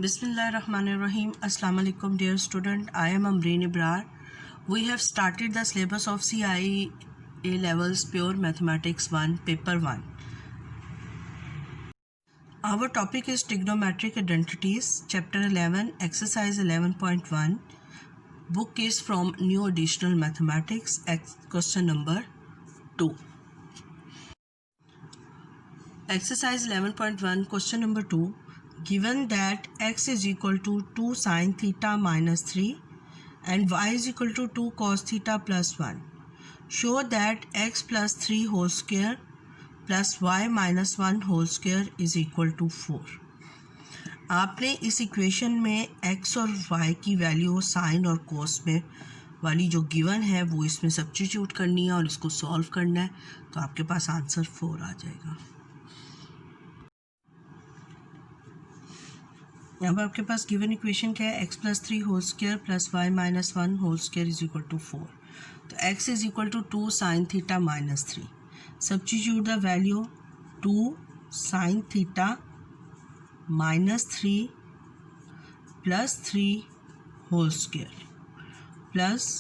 Bismillahirrahmanirrahim. Assalamu alaikum dear student. I am Amreen Ibrar. We have started the syllabus of CIE A Levels Pure Mathematics 1 Paper 1. Our topic is Trigonometric Identities, Chapter 11, Exercise 11.1. Book is from New Additional Mathematics, question number 2. Exercise 11.1, question number 2. Given that x is equal to 2 sin theta minus 3 and y is equal to 2 cos theta plus 1, show that x plus 3 whole square plus y minus 1 whole square is equal to 4. आपने इस equation में x और y की value sign और कोस में वाली जो given है वो इसमें सब्स्टिट्यूट करनी है और इसको सॉल्व करना है, तो आपके पास आंसर 4 आ जाएगा. अब आपके पास गिवन इक्वेशन क्या है, x plus 3 whole square plus y minus 1 whole square is equal to 4. तो x is equal to 2 sine theta minus 3. Substitute the value 2 sine theta minus 3 plus 3 whole square plus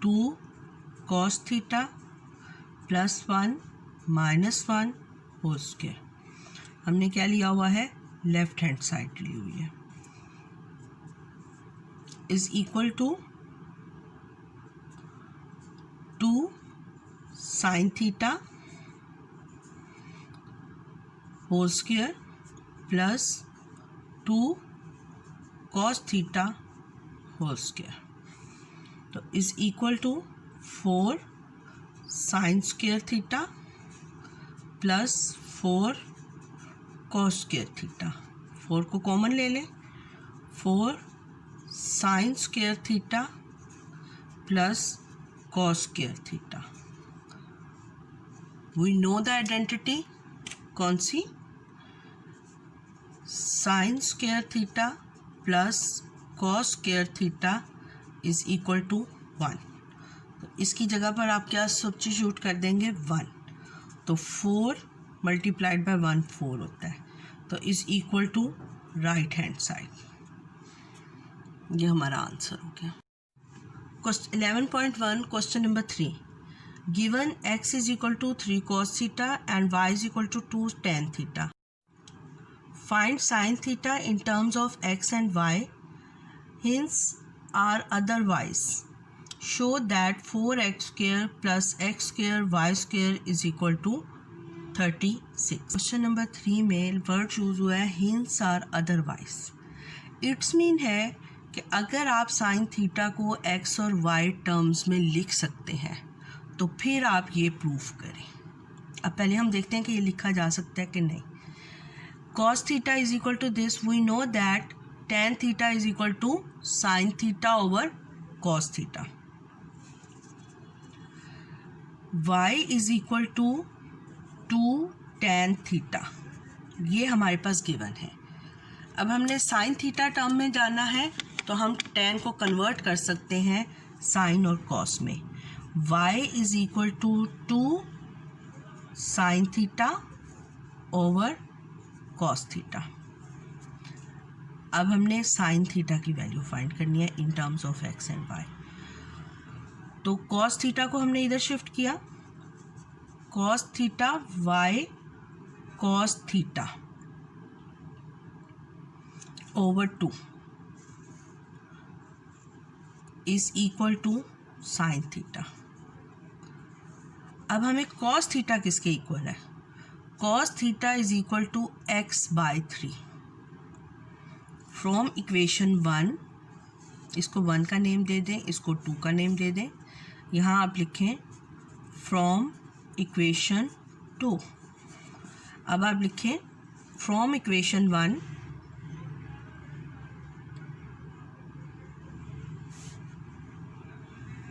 2 cos theta plus 1 minus 1 whole square. हमने क्या लिया हुआ है, left hand side ली हुई है, is equal to 2 sine theta whole square plus 2 cos theta whole square. तो is equal to 4 sine square theta plus 4 cos square theta. 4 को कॉमन ले लें, 4 sine square theta plus cos square theta. We know the identity कौन सी, sine square theta plus cos square theta is equal to 1. तो इसकी जगह पर आप क्या सब्स्टिट्यूट कर देंगे, 1. तो 4 मल्टीप्लाइड बाय 1 4 होता है, तो is equal to right hand side. ये हमारा आंसर हो गया. 11.1 question number 3. Given x is equal to 3 cos theta and y is equal to 2 tan theta. Find sine theta in terms of x and y. hints are otherwise. show that 4x square plus x square y square is equal to 36. Question number 3 में word use हुआ है hints are otherwise. It's mean है कि अगर आप sine theta को x और y terms में लिख सकते हैं तो फिर आप ये प्रूफ करें. अब पहले हम देखते हैं कि ये लिखा जा सकता है कि नहीं. cos theta is equal to this, we know that tan theta is equal to sine theta over cos theta. y is equal to 2 tan theta, ये हमारे पास गिवन है. अब हमने साइन थीटा टर्म में जाना है तो हम tan को कन्वर्ट कर सकते हैं साइन और कॉस में. y is equal to 2 sine theta over cos theta. अब हमने साइन थीटा की वैल्यू फाइंड करनी है in terms of x and y. तो कॉस थीटा को हमने इधर शिफ्ट किया, cos theta y cos theta over 2 is equal to sine theta. अब हमें कॉस थीटा किसके इक्वल है, cos theta is equal to x by 3. From equation 1, इसको 1 का नेम दे दें, इसको 2 का नेम दे दें. यहाँ आप लिखें फ्रॉम इक्वेशन 2. अब आप लिखें फ्रॉम इक्वेशन 1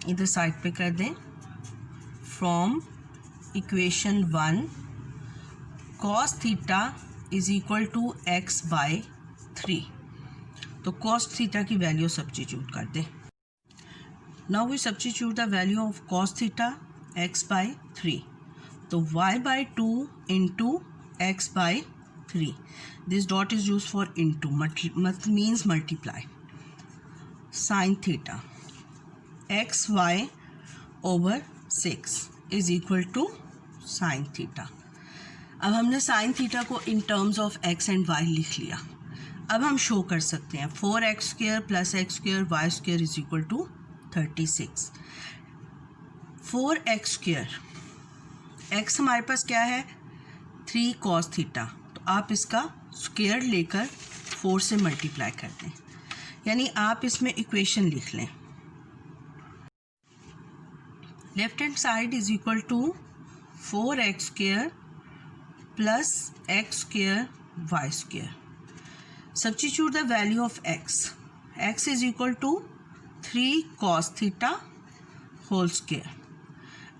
इधर साइड पे कर दें. From equation 1 cos theta is equal to x by 3. तो कॉस थीटा की वैल्यू सब्स्टिट्यूट कर दें. Now we substitute the value of cos theta x by 3. तो y by 2 into x by 3. This dot is used for into, means multiply. Sin theta xy over 6 is equal to sin theta. अब हमने sin theta को in terms of x and y लिख लिया. अब हम show कर सकते हैं 4x square plus x square y square is equal to 36. 4x square, x हमारे पास क्या है 3 cos थीटा, तो आप इसका स्क्वायर लेकर 4 से मल्टीप्लाई कर दें, यानी आप इसमें इक्वेशन लिख लें. Left hand side is equal to 4x square plus x square y square. Substitute the value of x. X is equal to 3 cos theta whole square.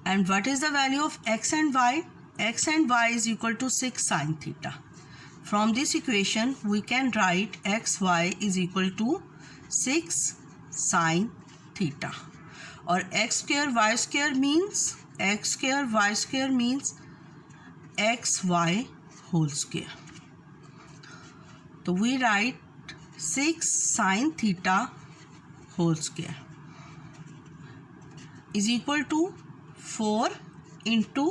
And what is the value of x and y? X and y is equal to 6 sin theta. From this equation, we can write xy is equal to 6 sin theta. Or x square y square means xy whole square. So we write 6 sin theta whole square is equal to 4 into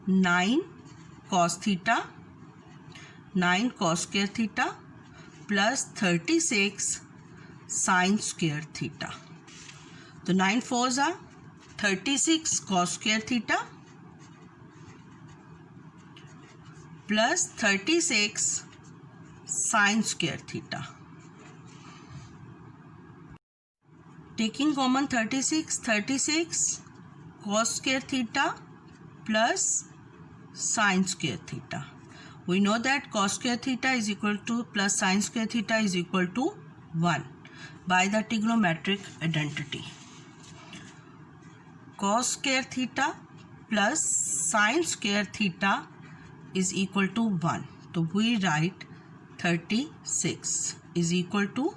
9 cos theta, 9 cos square theta plus 36 sin square theta. So 9 4s are 36 cos square theta plus 36 sin square theta. Taking common 36 cos square theta plus sin square theta. We know that cos square theta is equal to plus sin square theta is equal to 1 by the trigonometric identity. Cos square theta plus sin square theta is equal to 1. So we write 36 is equal to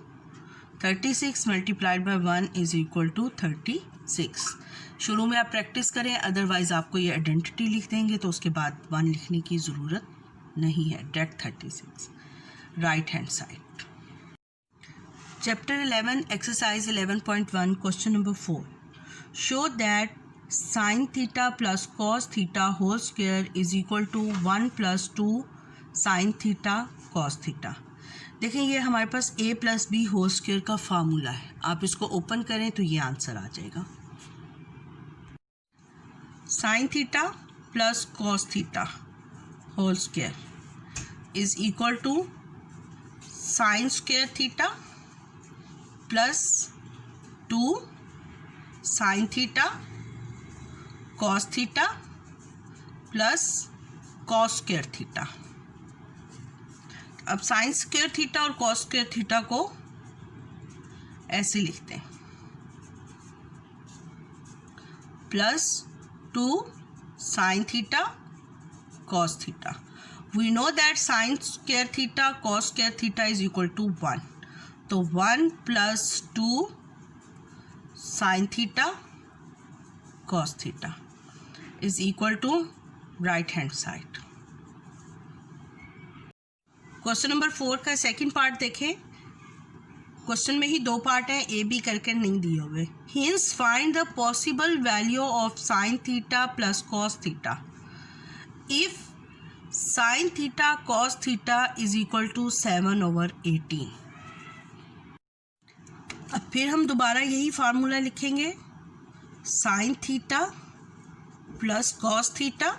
36 multiplied by 1 is equal to 36. शुरू में आप practice करें, otherwise आपको ये identity लिख देंगे तो उसके बाद 1 लिखने की ज़रूरत नहीं है. डेट 36 right hand side. Chapter 11 exercise 11.1 question number 4. Show that sin theta plus cos theta whole square is equal to 1 plus 2 sin theta cos theta. देखें ये हमारे पास a plus b whole square का फार्मूला है. आप इसको ओपन करें तो ये आंसर आ जाएगा. sin theta plus cos theta whole square is equal to sin square theta plus 2 sin theta cos theta plus cos square theta. अब साइन स्क्वायर थीटा और कॉस स्क्वायर थीटा को ऐसे लिखते हैं plus 2 sine theta cos theta. We know that sine square theta cos square theta is equal to 1. तो 1 plus 2 sine theta cos theta is equal to right hand side. Question number 4 का second part देखें. Question में ही 2 part हैं, A B करके नहीं दिए हुए. Hence find the possible value of sine theta plus cos theta if sine theta cos theta is equal to 7/18. अब फिर हम दोबारा यही फार्मूला लिखेंगे. Sine theta plus cos theta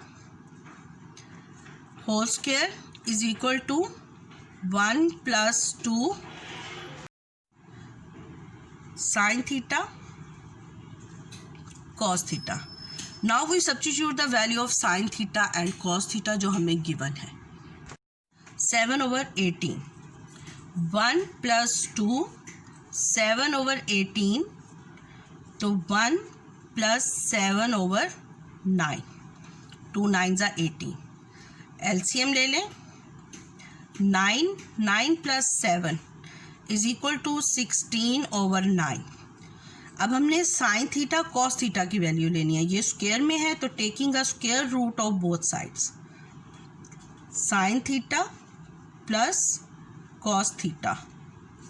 whole square is equal to 1 plus 2 sin theta cos theta. Now we substitute the value of sin theta and cos theta जो हमें given है. 7/18. 1 plus 2 7/18. तो 1 plus 7/9. 2 9s are 18. LCM ले लें. 9 plus 7 is equal to 16/9. अब हमने sine theta cos theta की value लेनी है. ये स्क्वायर में है तो taking a square root of both sides sine theta plus cos theta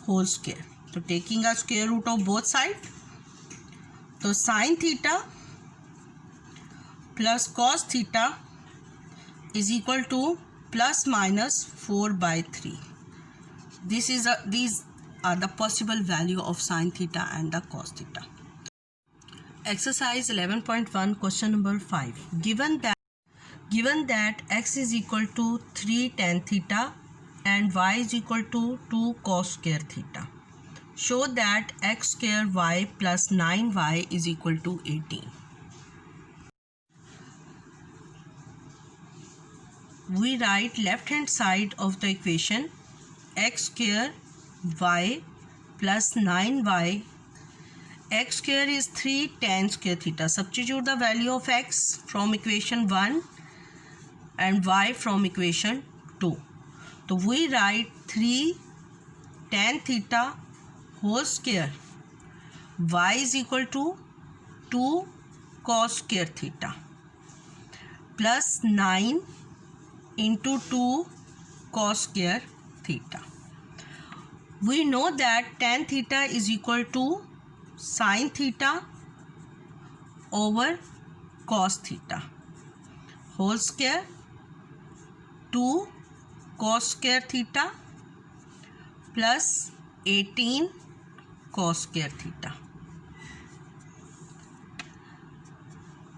whole square. तो taking a square root of both side, तो sine theta plus cos theta is equal to plus minus 4/3. These are the possible value of sin theta and the cos theta. Exercise 11.1 question number 5. Given that x is equal to 3 tan theta and y is equal to 2 cos square theta, show that x square y plus 9y is equal to 18. We write left hand side of the equation x square y plus 9y. X square is 3 tan square theta. Substitute the value of x from equation 1 and y from equation 2. So we write 3 tan theta whole square y is equal to 2 cos square theta plus 9 into 2 cos square theta. We know that tan theta is equal to sin theta over cos theta whole square 2 cos square theta plus 18 cos square theta.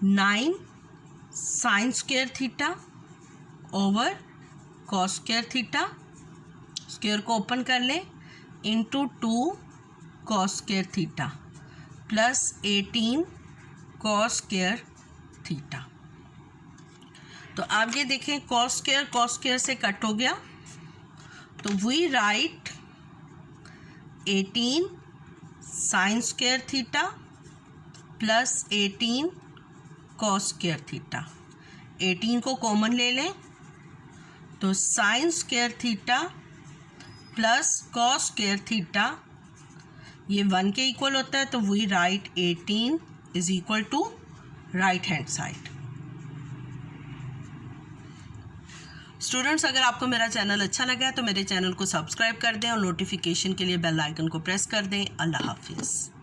9 sin square theta over cos square theta, square को open कर लें, into 2 cos square theta plus 18 cos square theta. तो आप ये देखें cos square से cut हो गया, तो we write 18 sine square theta plus 18 cos square theta. 18 को कॉमन ले लें, तो sine square theta plus cos square theta ये 1 के इक्वल होता है, तो we write 18 is equal to right hand side. Students, अगर आपको मेरा चैनल अच्छा लगा है तो मेरे चैनल को सब्सक्राइब कर दें और नोटिफिकेशन के लिए बेल आइकन को प्रेस कर दें. अल्लाह हाफिज़.